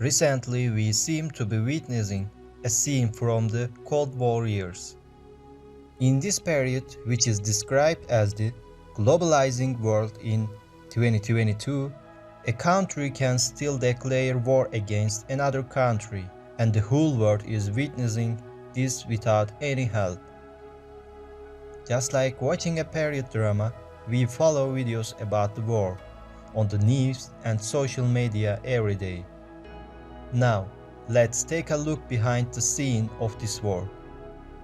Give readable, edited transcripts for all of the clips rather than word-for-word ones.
Recently, we seem to be witnessing a scene from the Cold War years. In this period, which is described as the globalizing world in 2022, a country can still declare war against another country, and the whole world is witnessing this without any help. Just like watching a period drama, we follow videos about the war on the news and social media every day. Now, let's take a look behind the scene of this war.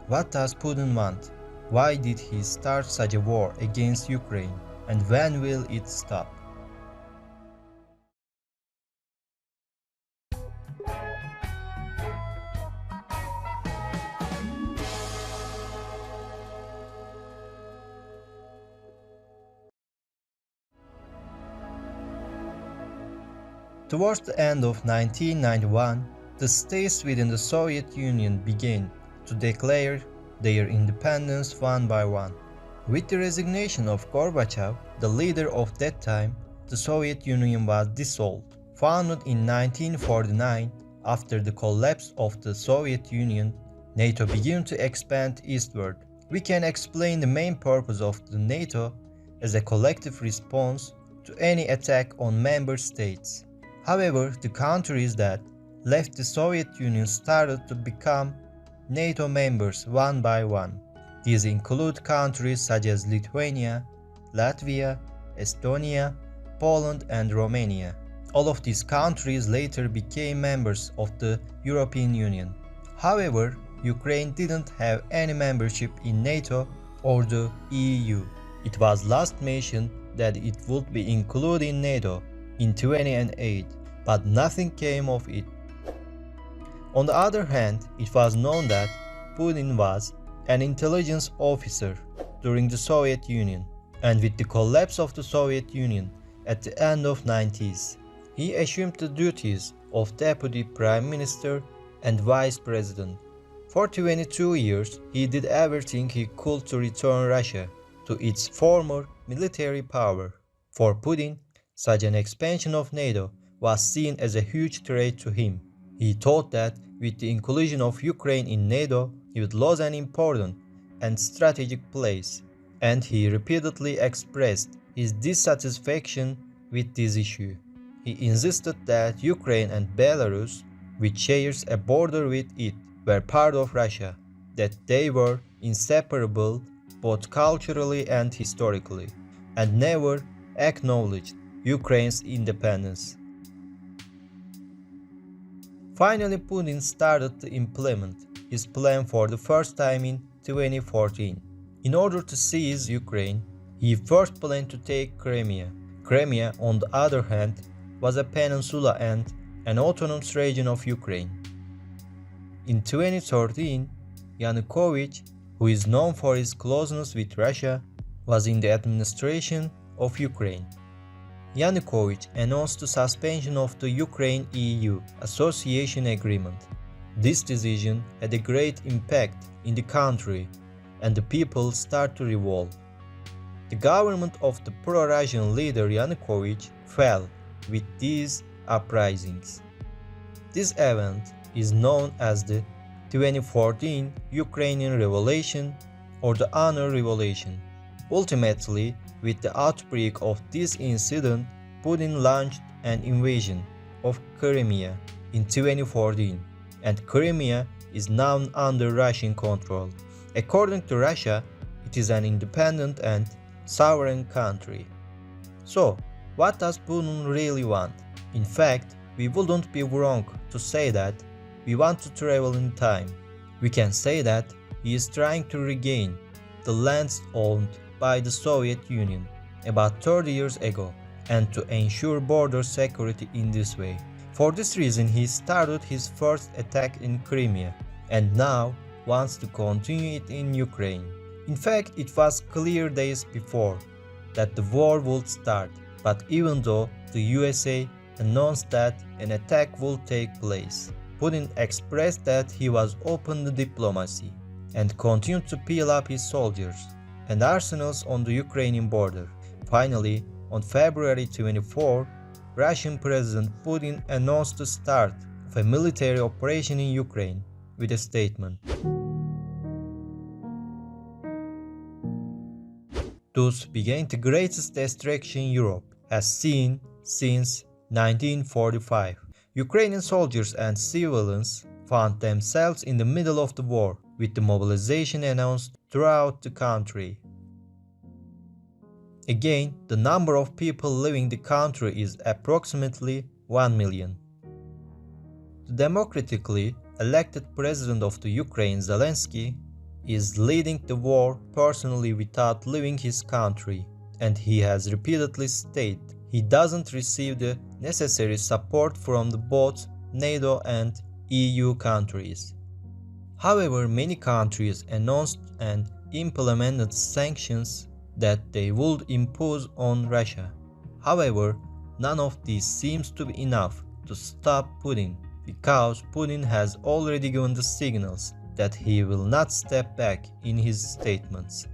What does Putin want? Why did he start such a war against Ukraine? And when will it stop? Towards the end of 1991, the states within the Soviet Union began to declare their independence one by one. With the resignation of Gorbachev, the leader of that time, the Soviet Union was dissolved. Founded in 1949, after the collapse of the Soviet Union, NATO began to expand eastward. We can explain the main purpose of the NATO as a collective response to any attack on member states. However, the countries that left the Soviet Union started to become NATO members one by one. These include countries such as Lithuania, Latvia, Estonia, Poland and Romania. All of these countries later became members of the European Union. However, Ukraine didn't have any membership in NATO or the EU. It was last mentioned that it would be included in NATO in 2008, but nothing came of it. On the other hand, it was known that Putin was an intelligence officer during the Soviet Union, and with the collapse of the Soviet Union at the end of 90s, he assumed the duties of Deputy Prime Minister and Vice President. For 22 years, he did everything he could to return Russia to its former military power. For Putin, such an expansion of NATO was seen as a huge threat to him. He thought that with the inclusion of Ukraine in NATO, he would lose an important and strategic place, and he repeatedly expressed his dissatisfaction with this issue. He insisted that Ukraine and Belarus, which shares a border with it, were part of Russia, that they were inseparable both culturally and historically, and never acknowledged Ukraine's independence. Finally, Putin started to implement his plan for the first time in 2014. In order to seize Ukraine, he first planned to take Crimea. Crimea, on the other hand, was a peninsula and an autonomous region of Ukraine. In 2013, Yanukovych, who is known for his closeness with Russia, was in the administration of Ukraine. Yanukovych announced the suspension of the Ukraine-EU Association Agreement. This decision had a great impact in the country, and the people started to revolt. The government of the pro-Russian leader Yanukovych fell with these uprisings. This event is known as the 2014 Ukrainian Revolution or the Honor Revolution. Ultimately, with the outbreak of this incident, Putin launched an invasion of Crimea in 2014, and Crimea is now under Russian control. According to Russia, it is an independent and sovereign country. So, what does Putin really want? In fact, we wouldn't be wrong to say that we want to travel in time. We can say that he is trying to regain the lands owned by the Soviet Union about 30 years ago, and to ensure border security in this way. For this reason, he started his first attack in Crimea, and now wants to continue it in Ukraine. In fact, it was clear days before that the war would start, but even though the USA announced that an attack would take place, Putin expressed that he was open to diplomacy and continued to pile up his soldiers and arsenals on the Ukrainian border. Finally, on February 24, Russian President Putin announced the start of a military operation in Ukraine with a statement. Thus began the greatest destruction Europe has seen since 1945. Ukrainian soldiers and civilians found themselves in the middle of the war, with the mobilization announced throughout the country. Again, the number of people leaving the country is approximately 1 million. The democratically elected president of the Ukraine, Zelensky, is leading the war personally without leaving his country, and he has repeatedly stated he doesn't receive the necessary support from both NATO and EU countries. However, many countries announced and implemented sanctions that they would impose on Russia. However, none of these seems to be enough to stop Putin, because Putin has already given the signals that he will not step back in his statements.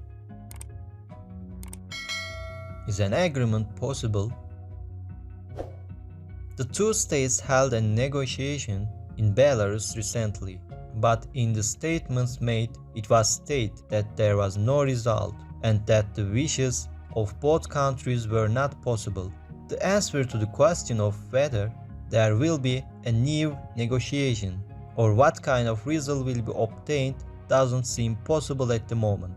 Is an agreement possible? The two states held a negotiation in Belarus recently, but in the statements made, it was stated that there was no result and that the wishes of both countries were not possible. The answer to the question of whether there will be a new negotiation or what kind of result will be obtained doesn't seem possible at the moment.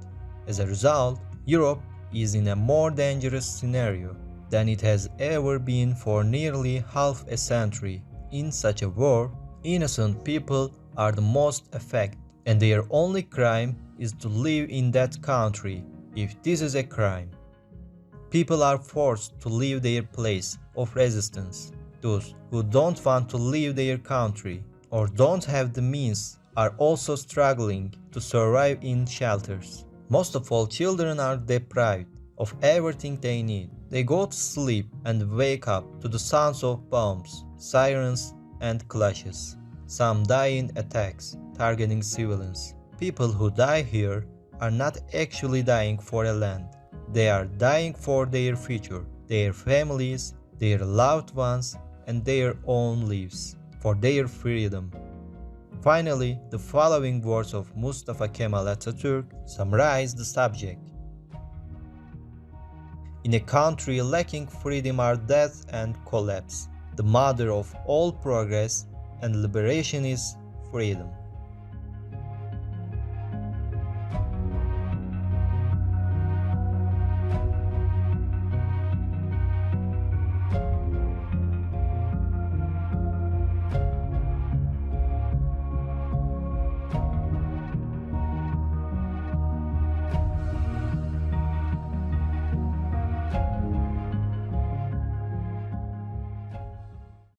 As a result, Europe is in a more dangerous scenario than it has ever been for nearly half a century. In such a war, innocent people are the most affected, and their only crime is to live in that country, if this is a crime. People are forced to leave their place of resistance. Those who don't want to leave their country or don't have the means are also struggling to survive in shelters. Most of all, children are deprived of everything they need. They go to sleep and wake up to the sounds of bombs, sirens, and clashes. Some die in attacks targeting civilians. People who die here are not actually dying for a land. They are dying for their future, their families, their loved ones, and their own lives, for their freedom. Finally, the following words of Mustafa Kemal Atatürk summarize the subject. In a country lacking freedom are death and collapse. The mother of all progress and liberation is freedom.